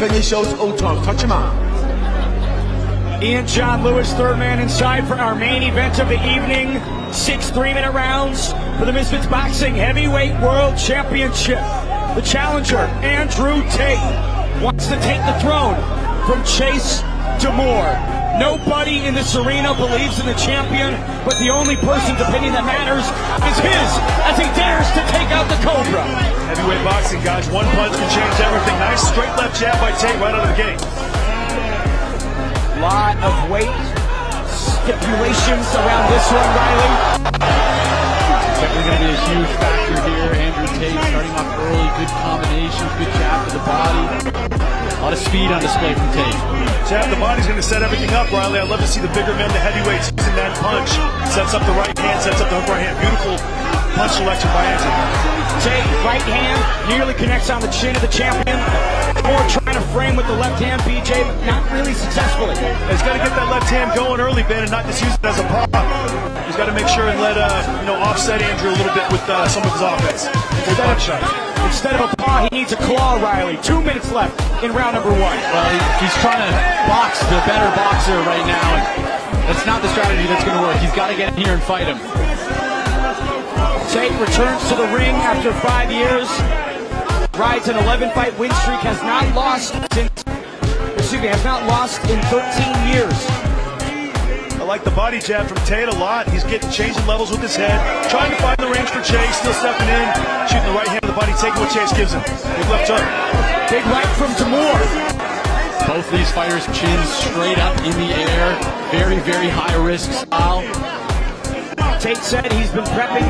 finish those O-toes. Touch him out. Ian John Lewis, third man inside for our main event of the evening. 6 3-minute rounds for the Misfits Boxing Heavyweight World Championship. The challenger, Andrew Tate, wants to take the throne from Chase Demeer. Nobody in this arena believes in the champion, but the only person's opinion that matters is his as he dares to take out the Cobra. Heavyweight boxing, guys. One punch can change everything. Nice straight left jab by Tate right out of the gate. Lot of weight stipulations around this one, Riley. Definitely going to be a huge factor here. Andrew Tate starting off early, good combinations, good jab to the body. A lot of speed on display from Tate. Jab to the body's going to set everything up, Riley. I'd love to see the bigger men, the heavyweights, using that punch. Sets up the right hand, sets up the hook right hand. Beautiful punch selection by Andrew. Tate, right hand, nearly connects on the chin of the champion. More trying to frame with the left hand, BJ, but not really successfully. He's got to get that left hand going early, Ben, and not just use it as a pop. He's got to make sure and let offset Andrew a little bit with some of his offense. Instead of a paw, he needs a claw, Riley. 2 minutes left in round number 1. Well, he's trying to box the better boxer right now. That's not the strategy that's going to work. He's got to get in here and fight him. Tate returns to the ring after 5 years. Rides an 11-fight win streak. Has not lost in 13 years. I like the body jab from Tate a lot. He's changing levels with his head, trying to find the range for Chase, still stepping in, shooting the right hand of the body, taking what Chase gives him. Big left hook. Big right from Demeer. Both these fighters chins straight up in the air. Very, very high risk style. Tate said he's been prepping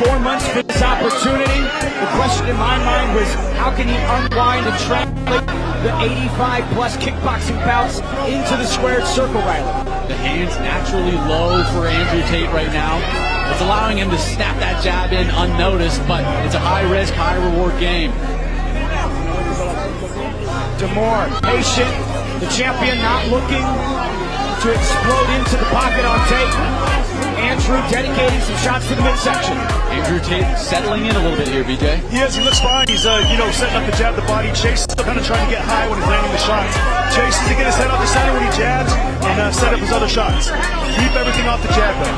4 months for this opportunity. The question in my mind was, how can he unwind and translate the 85-plus kickboxing bouts into the squared circle, Riley? The hands naturally low for Andrew Tate right now. It's allowing him to snap that jab in unnoticed, but it's a high-risk, high-reward game. Demeer, patient. The champion not looking to explode into the pocket on Tate. Andrew dedicating some shots to the midsection. Andrew Tate settling in a little bit here, BJ. He looks fine. He's, setting up the jab, the body. Chase is still kind of trying to get high when he's landing the shots. Chase is to get his head off the center when he jabs and set up his other shots. Keep everything off the jab, though.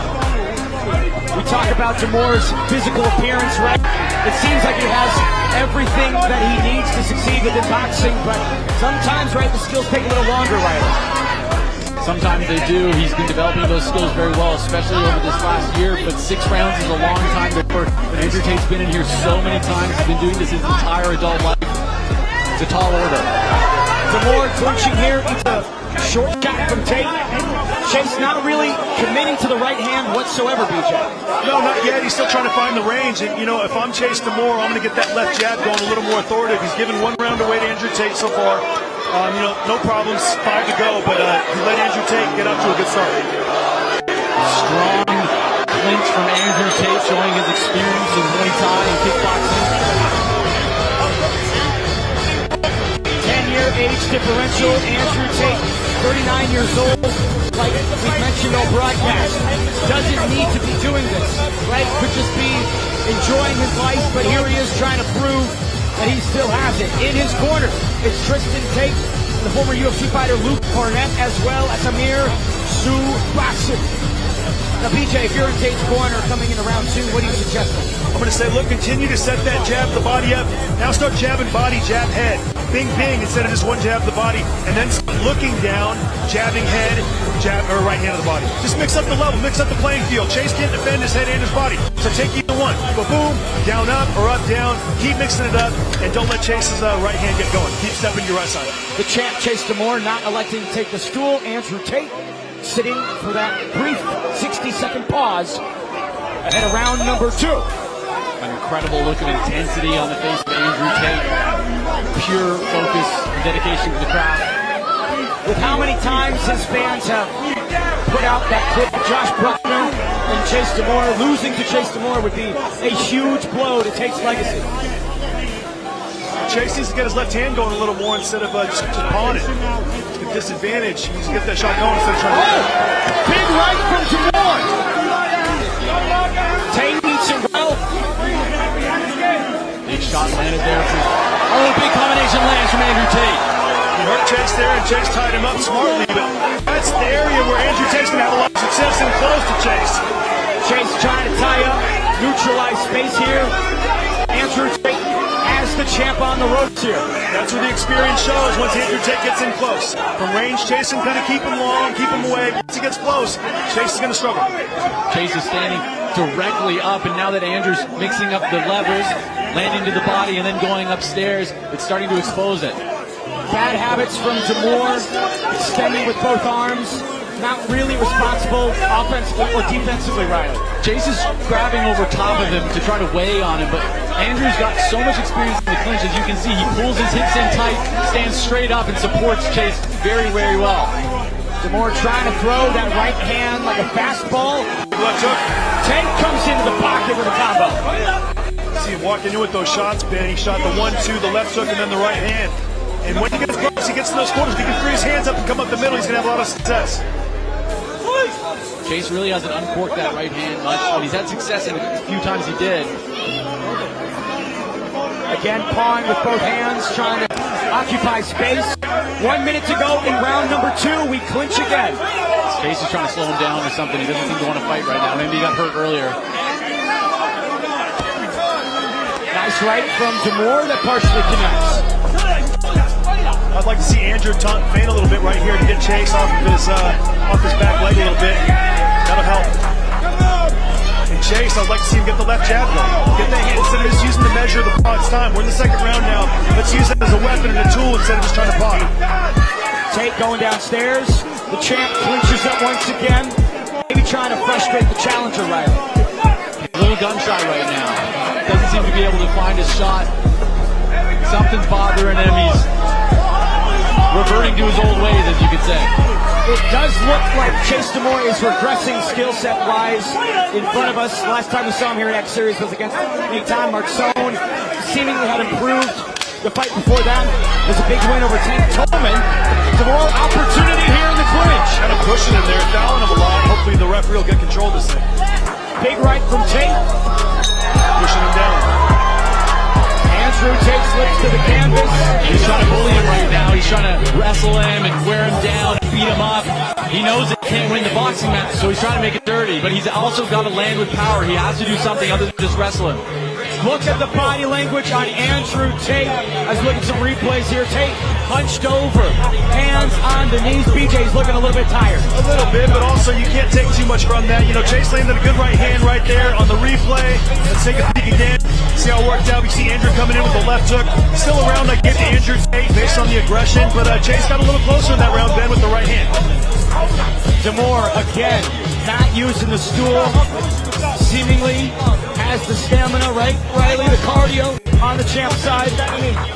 We talk about Demeer's physical appearance, right? It seems like he has everything that he needs to succeed within boxing, but sometimes, right, the skills take a little longer, Riley. Sometimes they do. He's been developing those skills very well, especially over this last year, but 6 rounds is a long time to work. Andrew Tate's been in here so many times. He's been doing this his entire adult life. It's a tall order. Demeer clinching here. It's a short shot from Tate. Chase not really committing to the right hand whatsoever, BJ. No, not yet. He's still trying to find the range. And, if I'm Chase Demeer, I'm going to get that left jab going a little more authoritative. He's given 1 round away to Andrew Tate so far. No problems, 5 to go, but he let Andrew Tate get up to a good start. Strong clinch from Andrew Tate, showing his experience in Muay Thai and kickboxing. 10-year age differential. Andrew Tate, 39 years old. Like we mentioned on broadcast, doesn't need to be doing this, right? Could just be enjoying his life, but here he is trying to prove that he still has it. In his corner, it's Tristan Tate, the former UFC fighter Luke Cornett, as well as Amir Subaxin. Now, BJ, if you're in Tate's corner coming in round 2, what do you suggest? I'm going to say, look, continue to set that jab the body up. Now start jabbing body, jab head. Bing, bing, instead of just one jab to the body. And then looking down, jabbing head, jab, or right hand of the body. Just mix up the level, mix up the playing field. Chase can't defend his head and his body. So take either one. But boom, down, up, or up, down. Keep mixing it up, and don't let Chase's right hand get going. Keep stepping your right side. The champ, Chase Demeer, not electing to take the stool. Andrew Tate sitting for that brief 60-second pause ahead of round number 2. An incredible look of intensity on the face of Andrew Tate. Pure focus and dedication to the craft. With how many times his fans have put out that clip of Josh Bruckner and Chase Demeer, losing to Chase Demeer would be a huge blow to Tate's legacy. Chase needs to get his left hand going a little more instead of just pawing it. It's a disadvantage. He needs to get that shot going instead of trying to... Big right from Demeer. Tate beats him well. Big shot landed there. Big combination lands from Andrew Tate. Chase there, and Chase tied him up smartly, but that's the area where Andrew Tate's going to have a lot of success and close to Chase. Chase trying to tie up, neutralize space here. Andrew Tate as the champ on the ropes here. That's where the experience shows once Andrew Tate gets in close. From range, Chase can kind of keep him long, keep him away. Once he gets close, Chase is going to struggle. Chase is standing directly up, and now that Andrew's mixing up the levers, landing to the body and then going upstairs, it's starting to expose it. Bad habits from Demeer, extending with both arms, not really responsible offensively or defensively, Riley. Chase is grabbing over top of him to try to weigh on him, but Andrew's got so much experience in the clinch. As you can see, he pulls his hips in tight, stands straight up, and supports Chase very, very well. Demeer trying to throw that right hand like a fastball. Left hook. Tate comes into the pocket with a combo. See him walking in with those shots, Ben. He shot the 1-2, the left hook, and then the right hand. And when he gets close, he gets in those corners. He can free his hands up and come up the middle. He's going to have a lot of success. Chase really hasn't uncorked that right hand much, but he's had success in a few times he did. Again, pawing with both hands, trying to occupy space. 1 minute to go in round number 2. We clinch again. Chase is trying to slow him down or something. He doesn't seem to want to fight right now. Maybe he got hurt earlier. Nice right from Demeer that partially connects. I'd like to see Andrew feint a little bit right here to get Chase off his back leg a little bit. That'll help. And Chase, I'd like to see him get the left jab going. Get that hand instead of just using the measure of the pot's time. We're in the second round now. Let's use that as a weapon and a tool instead of just trying to pot. Tate going downstairs. The champ clinches up once again. Maybe trying to frustrate the challenger, Riley. A little gun shy right now. Doesn't seem to be able to find his shot. Something's bothering him. He's reverting to his old ways, as you could say. It does look like Chase Demeer is regressing skill set wise in front of us. Last time we saw him here in X Series was against Tate. Marxone seemingly had improved. The fight before that was a big win over Tate. Tolman. Demeer opportunity here in the clinch. Kind of pushing him there, fouling him a lot. Hopefully the referee will get control of this thing. Big right from Tate. Pushing him down. Andrew Tate slips to the canvas. He's trying to bully him right now. He's trying to wrestle him and wear him down and beat him up. He knows that he can't win the boxing match, so he's trying to make it dirty. But he's also got to land with power. He has to do something other than just wrestle him. Look at the body language on Andrew Tate. I was looking at some replays here. Tate hunched over, hands on the knees. BJ's looking a little bit tired. A little bit, but also you can't take too much from that. You know, Chase landed a good right hand right there on the replay. Let's take a peek again. See how it worked out. We see Andrew coming in with the left hook. Still a round I give to Andrew Tate based on the aggression, but Chase got a little closer in that round, Ben, with the right hand. Demeer again, not using the stool. Seemingly has the stamina, right? Riley, the cardio on the champ side.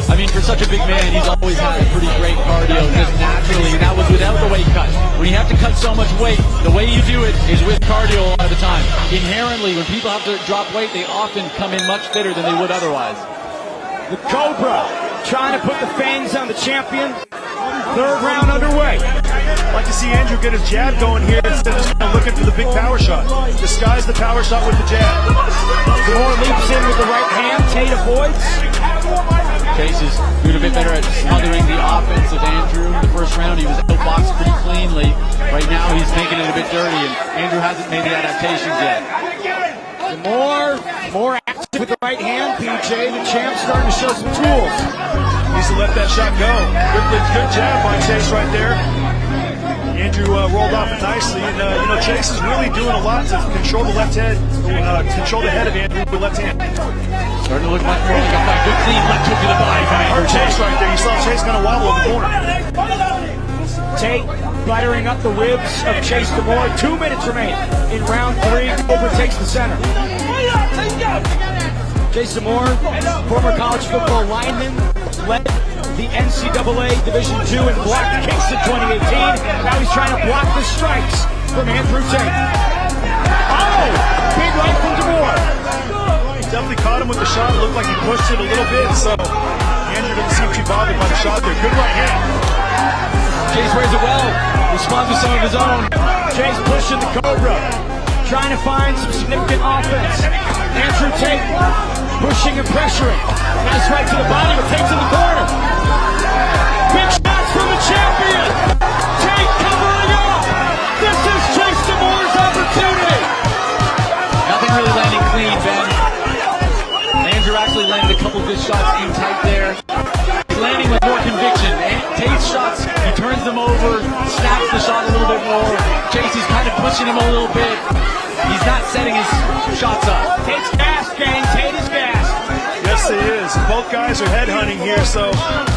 I mean, for such a big man, he's always had a pretty great cardio, just naturally. That was without the weight cut. When you have to cut so much weight, the way you do it is with cardio a lot of the time. Inherently, when people have to drop weight, they often come in much fitter than they would otherwise. The Cobra trying to put the fangs on the champion. Third round underway. I'd like to see Andrew get his jab going here instead of just looking for the big power shot. Disguise the power shot with the jab. Demeer leaps in with the right hand. Tate avoids. Chase is doing a bit better at smothering the offense of Andrew. In the first round, he was outboxed pretty cleanly. Right now, he's making it a bit dirty, and Andrew hasn't made the adaptations yet. Demeer more active with the right hand. PJ, the champ, starting to show some tools. Needs to let that shot go. Good jab by Chase right there. Andrew rolled off it nicely, and you know, Chase is really doing a lot to control the left head, control the head of Andrew with left hand. Starting to look much more like a fight. Good clean left hook to the body from Andrew. Chase right there. You saw Chase kind of wobble in the corner. Tate buttering up the ribs of Chase Demeer. 2 minutes remain in round 3. Cobra takes the center. Chase Demeer, former college football lineman, led the NCAA Division II and blocked kicks in 2018. Now he's trying to block the strikes from Andrew Tate. Oh! Big right from Demeer. Definitely caught him with the shot. It looked like he pushed it a little bit, so Andrew doesn't seem too bothered by the shot there. Good right hand. Chase wears it well. Responds with some of his own. Chase pushing the Cobra, trying to find some significant offense. Andrew Tate pushing and pressuring. Nice right to the body, but Tate's in the corner. Big shots from the champ. his shots in tight there. He's landing with more conviction. And Tate's shots, he turns them over, snaps the shot a little bit more. Chase is kind of pushing him a little bit. He's not setting his shots up. Tate's gassed, gang. Tate is gassed. Yes, he is. Both guys are headhunting here, so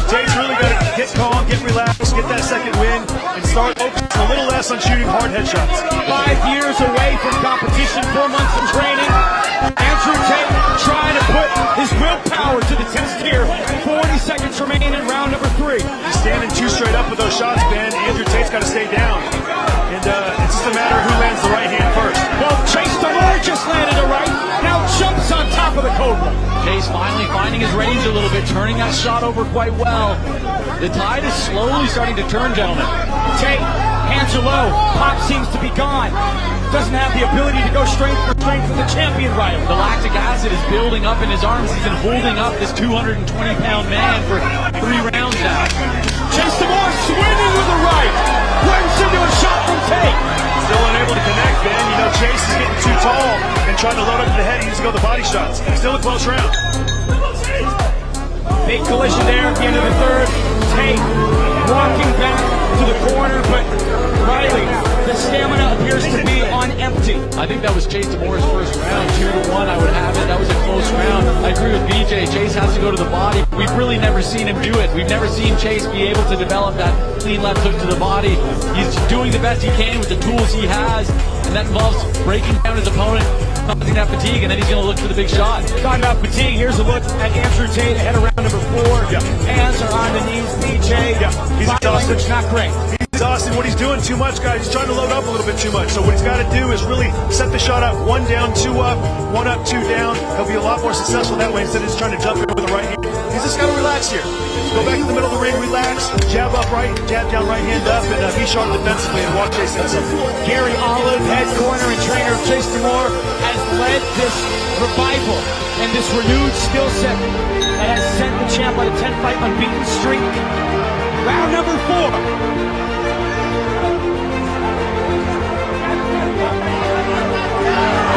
Tate's really got to get calm, get relaxed, get that second win, and start focusing a little less on shooting hard headshots. 5 years away from competition, 4 months of training. Andrew Tate trying to put his willpower to the test here. 40 seconds remaining in round number 3. He's standing too straight up with those shots, Ben. Andrew Tate's got to stay down. And it's just a matter of who lands the right hand first. Well, Chase Demeer just landed a right. Now jumps on top of the Cobra. Chase finally finding his range a little bit, turning that shot over quite well. The tide is slowly starting to turn, gentlemen. Tate, hands are low. Pop seems to be gone. Doesn't have the ability to go strength for strength with the champion rival. The lactic acid is building up in his arms. He's been holding up this 220-pound man for 3 rounds now. Chase Demeer swinging with the right. Runs into a shot from Tate. Still unable to connect, Ben. You know, Chase is getting too tall and trying to load up to the head. He needs to go the body shots. Still a close round. Big collision there at the end of the 3rd. Tate walking back to the corner, but Riley, the stamina appears to be on empty. I think that was Chase Demeer's first round. 2-1, I would have it. That was a close round. I agree with BJ. Chase has to go to the body. We've really never seen him do it. We've never seen Chase be able to develop that clean left hook to the body. He's doing the best he can with the tools he has, and that involves breaking down his opponent, causing that fatigue, and then he's going to look for the big shot. Talking about fatigue, here's a look at Andrew Tate ahead of round number 4. Yeah. Hands are on the knees, BJ. Yeah, he's Body exhausted. language not great. He's exhausted. What he's doing too much, guys. He's trying to load up a little bit too much. So what he's got to do is really set the shot up. 1 down, 2 up, 1 up, 2 down. He'll be a lot more successful that way instead of just trying to jump in with the right hand. He's just got to relax here. Go back to the middle of the ring, relax, jab up right, jab down right hand up, and be sharp defensively and walk Chase into something. Gary Olive, head corner and trainer of Chase Demeer, has led this revival and this renewed skill set that has sent the champ on a 10-fight unbeaten streak. Round number 4.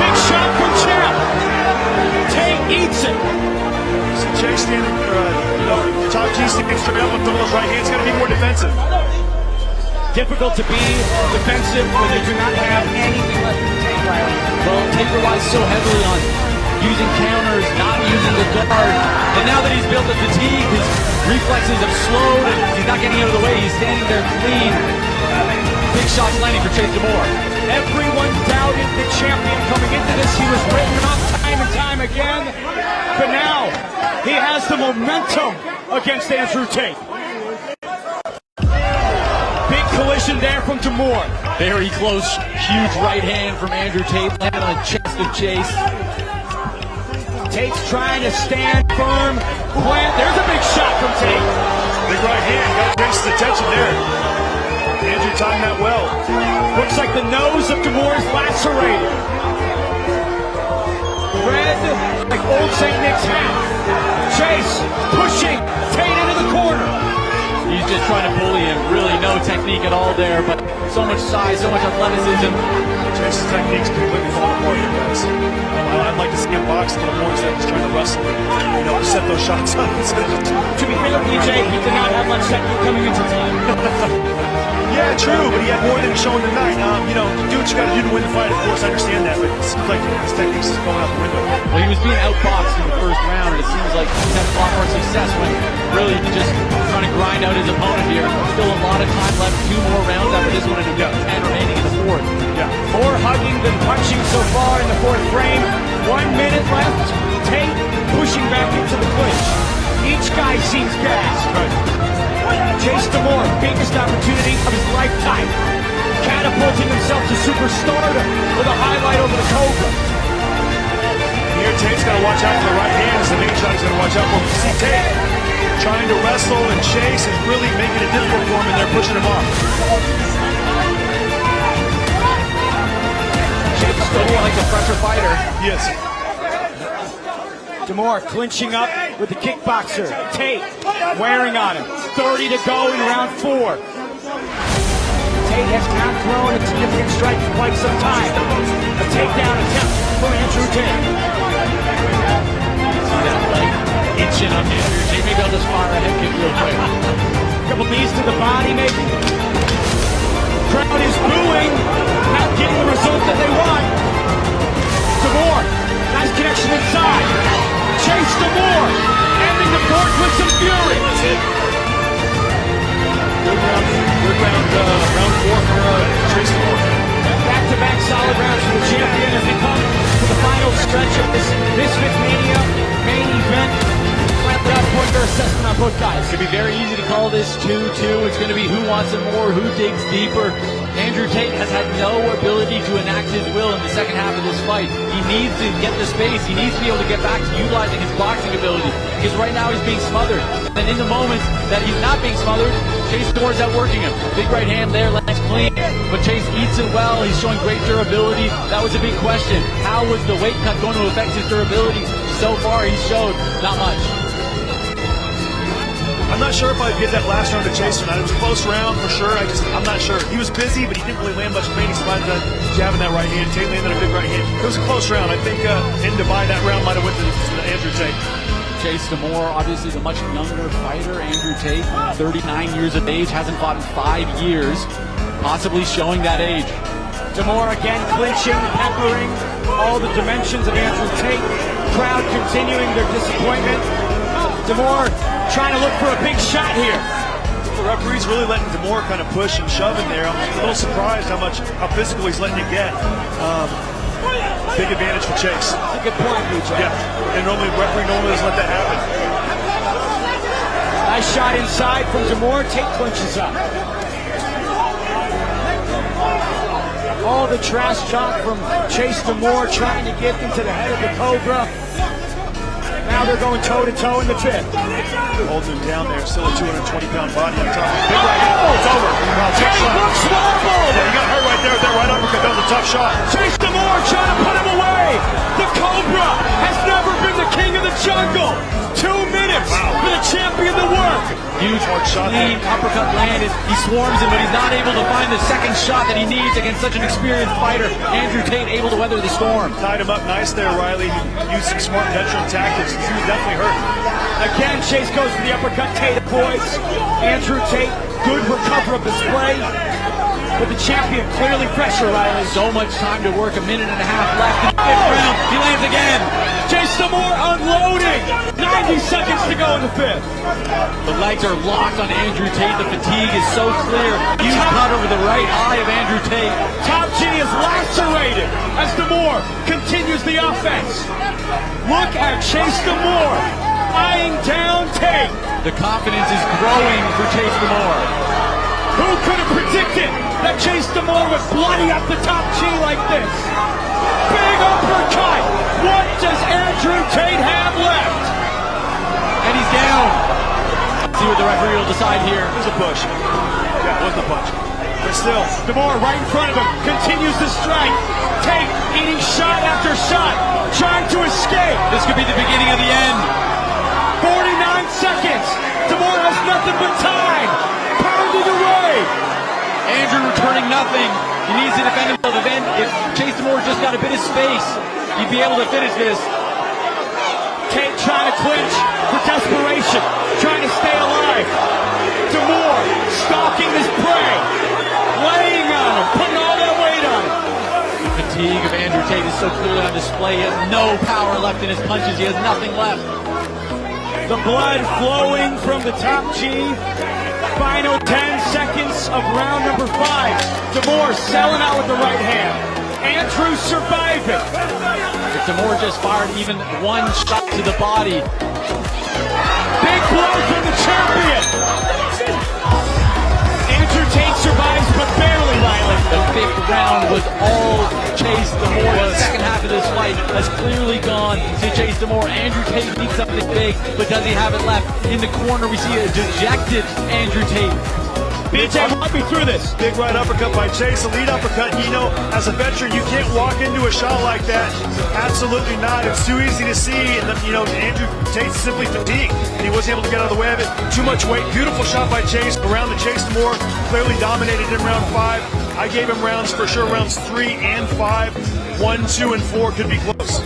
Big shot from champ. Tate eats it. See Chase standing, top G sticking straight up with those right hands. Got to be more defensive. Difficult to be defensive when you do not have anything left in the tank, Riley. Well, Tate relies so heavily on using counters, not using the guard. And now that he's built the fatigue, his reflexes have slowed and he's not getting out of the way. He's standing there clean. Big shots landing for Chase Demeer. Everyone doubted the champion coming into this. He was written off time and time again. But now he has the momentum against Andrew Tate. Big collision there from Demeer. Very close, huge right hand from Andrew Tate landing on the chest of Chase. Tate's trying to stand firm. There's a big shot from Tate. Big right hand, got Chase's attention there. Andrew timed that well. Looks like the nose of Demeer's lacerated. Red, like old St. Nick's hat. Chase pushing Tate into the corner. He's just trying to bully him. Really no technique at all there, but so much size, so much athleticism. Chase's technique's completely falling apart here, guys. I'd like to see him box a little more instead of just trying to wrestle and, set those shots up. To be fair, PJ, he did not have much technique coming into time. Yeah, true, but he had more than he's showing tonight. Do what you got to do to win the fight, of course, I understand that, but it seems like his technique's just going out the window. Well, he was being outboxed in the first round, and it seems like he's having a lot more success when really just trying to grind out his opponent here. Still a lot of time left, 2 more rounds after this one, and 10 remaining in the 4th. Yeah. More hugging than punching so far in the 4th frame. 1 minute left. Tate pushing back into the clinch. Each guy seems gassed. Chase Demeer, biggest opportunity of his lifetime. Catapulting himself to superstardom with a highlight over the Cobra. Here, Tate's got to watch out for the right hand. As the main shot, he's got to watch out for. You see Tate trying to wrestle, and Chase is really making it difficult for him, and they're pushing him off. Chase Demeer like a fresher fighter. Yes. Demeer clinching up with the kickboxer. Tate wearing on him. 30 to go in round 4. Tate has not thrown a significant strike in quite some time. A takedown attempt from Andrew Tate. See that leg attention on Andrew Tate. Maybe I'll just fire a head kick real quick. Couple knees to the body, maybe. Crowd is booing, not getting the result that they want. Demeer, nice connection inside. Chase Demeer, ending the fourth with some fury. Round 4 for Chase Demeer. Back-to-back solid rounds for the champion as we come to the final stretch of this Misfits Mania main event. What's their assessment on both guys? It's going to be very easy to call this 2-2. It's going to be who wants it more, who digs deeper. Andrew Tate has had no ability to enact his will in the second half of this fight. He needs to get the space. He needs to be able to get back to utilizing his boxing ability because right now he's being smothered. And in the moments that he's not being smothered, Chase Demeer's outworking him. Big right hand there, lands clean, but Chase eats it well. He's showing great durability. That was a big question. How was the weight cut going to affect his durability? So far, he showed not much. I'm not sure if I'd give that last round to Chase or not. It was a close round for sure. I'm not sure. He was busy, but he didn't really land much pain. He survived that jabbing that right hand. Tate landed a big right hand. It was a close round. I think him to buy that round might have went to Andrew Tate. Chase Demeer, obviously the much younger fighter. Andrew Tate, 39 years of age, hasn't fought in 5 years, possibly showing that age. Demeer again clinching, peppering all the dimensions of Andrew Tate. Crowd continuing their disappointment. Demeer trying to look for a big shot here. The referee's really letting Demeer kind of push and shove in there. I'm a little surprised how physical he's letting it get. Big advantage for Chase. That's a good point, BJ. Yeah, and referee normally doesn't let that happen. Nice shot inside from Demeer. Tate clinches up. All the trash talk from Chase Demeer trying to get into the head of the Cobra. Now they're going toe-to-toe in the fifth. Holds him down there, still a 220-pound body on top. Big right hand. It's over. Wow, Tate looks wobbled. Yeah, he got hurt right there with that right uppercut. That was a tough shot. Chase Demeer trying to put him away. The Cobra has never been the king of the jungle. 2 minutes for the champion to work. Huge shot. Clean uppercut landed. He swarms him, but he's not able to find the second shot that he needs against such an experienced fighter. Andrew Tate able to weather the storm. Tied him up nice there, Riley. He used some smart veteran tactics. He was definitely hurt. Again, Chase goes for the uppercut. Tate avoids. Andrew Tate, good recover of the spray. But the champion clearly pressure, Riley. So much time to work, 1.5 minutes left in the fifth round. He lands again. Chase Demeer unloading. 90 seconds to go in the fifth. The legs are locked on Andrew Tate. The fatigue is so clear. Huge cut over the right eye of Andrew Tate. Top G is lacerated as Demeer continues the offense. Look at Chase Demeer eyeing down Tate. The confidence is growing for Chase Demeer. Who could have predicted that Chase Demeer would bloody up the top G like this? Big uppercut. What does Andrew Tate have left? And he's down. Let's see what the referee will decide here. It was a push. Yeah, it wasn't a punch. But still, Demeer right in front of him, continues to strike. Tate eating shot after shot, trying to escape. This could be the beginning of the end. 49 seconds. Demeer has nothing but time. Pounding away. Andrew returning nothing. He needs to defend himself. If Chase Demeer just got a bit of space, he'd be able to finish this. Tate trying to clinch for desperation, trying to stay alive. Demeer stalking his prey, laying on him, putting all that weight on him. The fatigue of Andrew Tate is so clearly on display. He has no power left in his punches. He has nothing left. The blood flowing from the top G. Final 10 seconds of round number 5. Demeer selling out with the right hand. Andrew surviving. If Demeer just fired even one shot to the body. Big blow from the champion. Andrew Tate survives, but barely, Riley. The fifth round was all Chase Demeer. The second half of this fight has clearly gone to Chase Demeer. Andrew Tate needs something big, but does he have it left? In the corner, we see a dejected Andrew Tate. BJ, walk me through this. Big right uppercut by Chase, a lead uppercut. You know, as a veteran, you can't walk into a shot like that. Absolutely not. It's too easy to see. And then, you know, Andrew Tate's simply fatigued. And he wasn't able to get out of the way of it. Too much weight. Beautiful shot by Chase. Around the Chase Demeer, clearly dominated in round 5. I gave him rounds for sure, rounds 3 and 5. 1, 2, and 4 could be close.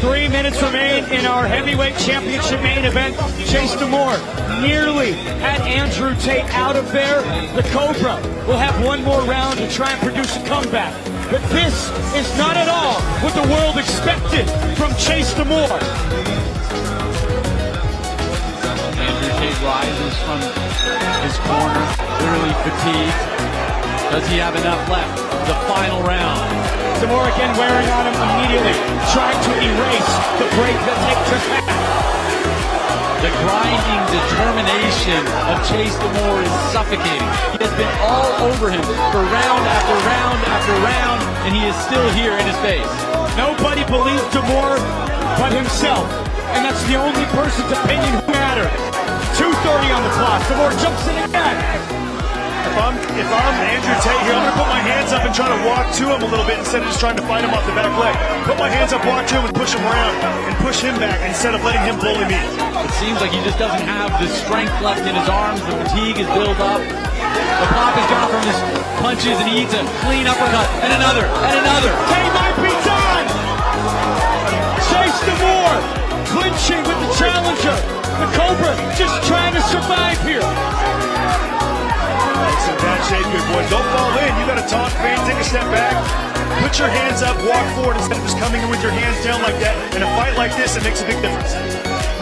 3 minutes remain in our heavyweight championship main event. Chase Demeer nearly had Andrew Tate out of there. The Cobra will have one more round to try and produce a comeback. But this is not at all what the world expected from Chase Demeer. Andrew Tate rises from his corner, clearly fatigued. Does he have enough left? The final round. Demeer again wearing on him immediately, trying to erase the break that Tate just had. The grinding determination of Chase Demeer is suffocating. He has been all over him for round after round after round, and he is still here in his face. Nobody believed Demeer but himself, and that's the only person's opinion who mattered. 2:30 on the clock. Demeer jumps in again. If I'm Andrew Tate here, I'm going to put my hands up and try to walk to him a little bit instead of just trying to fight him off the back leg. Put my hands up, walk to him, and push him around and push him back instead of letting him bully me. It seems like he just doesn't have the strength left in his arms. The fatigue is built up. The pop is gone from his punches, and he eats a clean uppercut, and another, and another. Tate might be done! Chase Demeer clinching with the challenger. The Cobra just trying to survive here. It's in bad shape, good boy. Don't fall in. You got to talk, man. Take a step back. Put your hands up, walk forward instead of just coming in with your hands down like that. In a fight like this, it makes a big difference.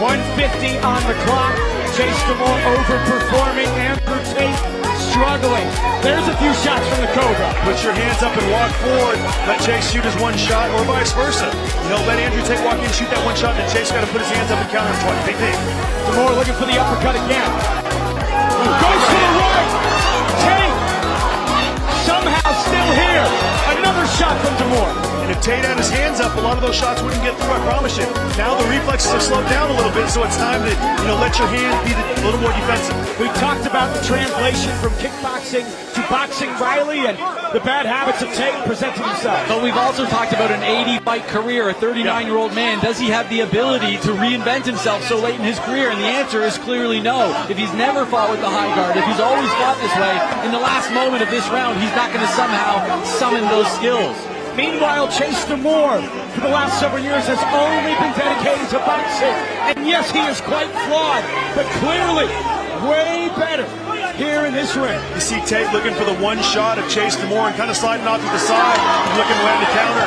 1:50 on the clock. Chase Demeer overperforming. Andrew Tate struggling. There's a few shots from the Cobra. Put your hands up and walk forward. Let Chase shoot his one shot, or vice versa. You know, let Andrew Tate walk in and shoot that one shot, then Chase got to put his hands up and counter twice. Big thing. Demeer looking for the uppercut again. Goes to the right. Tate somehow still here. Another shot from Demeer. And if Tate had his hands up, a lot of those shots wouldn't get through, I promise you. Now the reflexes have slowed down a little bit, so it's time to, let your hands be a little more defensive. We talked about the translation from kickboxing to boxing Riley, and the bad habits of Tate presenting themselves. But we've also talked about an 80-fight career, a 39-year-old man. Does he have the ability to reinvent himself so late in his career? And the answer is clearly no. If he's never fought with the high guard, if he's always fought this way, in the last moment of this round, he's not going to somehow summon those skills. Meanwhile, Chase Demeer, for the last several years, has only been dedicated to boxing. And yes, he is quite flawed, but clearly way better here in this ring. You see Tate looking for the one shot of Chase Demeer and kind of sliding off to the side, looking to land the counter.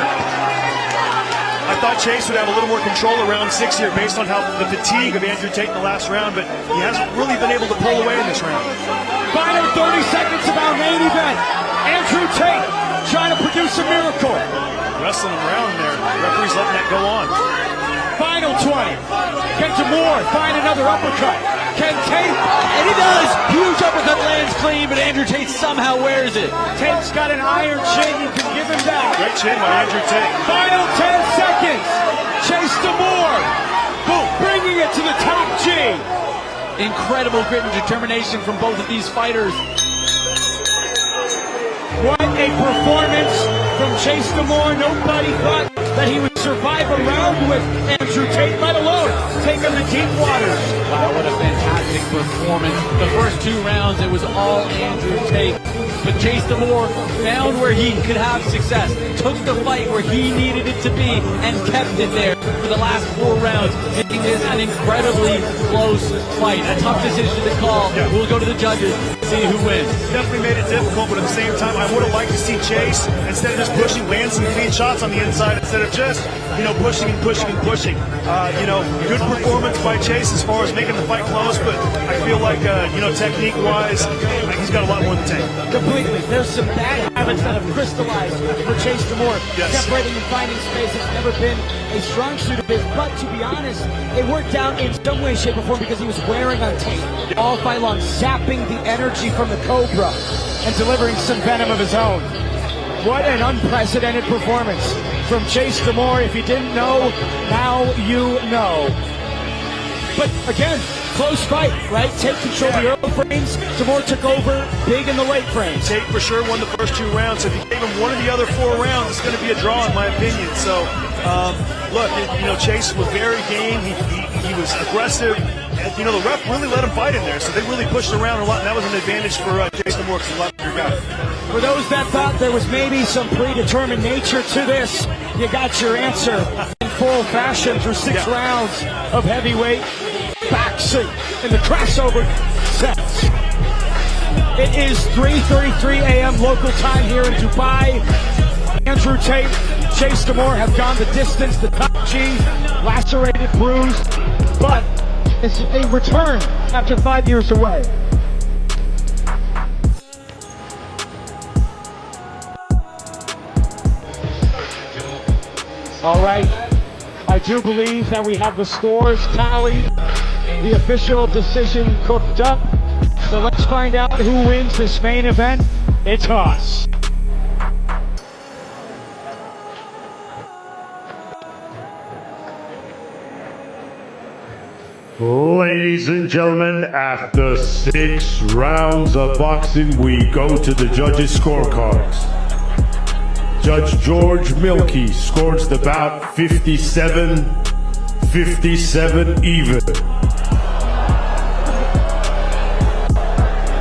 I thought Chase would have a little more control around 6 here based on how the fatigue of Andrew Tate in the last round, but he hasn't really been able to pull away in this round. Final 30 seconds of our main event. Andrew Tate trying to produce a miracle. Wrestling him around there. The referee's letting that go on. Final 20. Can Demeer find another uppercut? Can Tate? And he does! Huge uppercut lands clean, but Andrew Tate somehow wears it. Tate's got an iron chin. You can give him that. Great chin by Andrew Tate. Final 10 seconds. Chase Demeer. Boom. Bringing it to the top G. Incredible grit and determination from both of these fighters. What a performance from Chase Demeer. Nobody thought that he would survive a round with Andrew Tate, let alone take him to deep waters. Wow, what a fantastic performance. The first 2 rounds, it was all Andrew Tate. But Chase Demeer found where he could have success, took the fight where he needed it to be, and kept it there for the last 4 rounds, making this an incredibly close fight. A tough decision to call. We'll go to the judges, see who wins. Definitely made it difficult, but at the same time, I would have liked to see Chase, instead of just pushing, land some clean shots on the inside, instead of just, pushing and pushing and pushing. Good performance by Chase as far as making the fight close, but I feel like, technique-wise, he's got a lot more than Tate. Completely. There's some bad habits that have crystallized for Chase Demeer. Yes. Separating and finding space has never been a strong suit of his, but to be honest, it worked out in some way, shape, or form because he was wearing on Tate all fight long, sapping the energy from the Cobra and delivering some venom of his own. What an unprecedented performance from Chase Demeer. If you didn't know, now you know. But again, close fight, right? Tate controlled the early frames. Demeer took over big in the late frames. Tate for sure won the first 2 rounds. If you gave him one of the other 4 rounds, it's going to be a draw in my opinion. So, look, Chase was very game. He was aggressive. you know, the ref really let him fight in there, so they really pushed around a lot, and that was an advantage for Jason Moore because he's a lot bigger guy. For those that thought there was maybe some predetermined nature to this, you got your answer in full fashion through 6 rounds of heavyweight boxing in the crossover sets. It is 3:33 a.m. local time here in Dubai. Andrew Tate, Chase Demeer have gone the distance. The top G, lacerated, bruised, but it's a return after 5 years away. All right, I do believe that we have the scores tallied, the official decision cooked up. So let's find out who wins this main event. It's us. Ladies and gentlemen, after 6 rounds of boxing, we go to the judges' scorecards. Judge George Milkey scores the bout 57-57 even.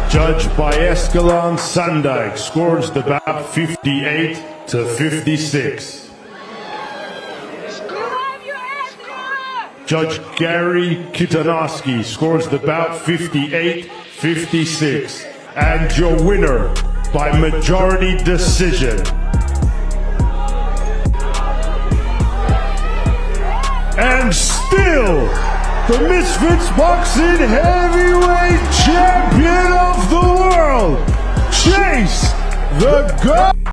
Judge Baescalan Sandijk scores the bout 58-56. Judge Gary Kitanowski scores the bout 58-56. And your winner by majority decision. And still, the Misfits Boxing Heavyweight Champion of the World, Chase the God.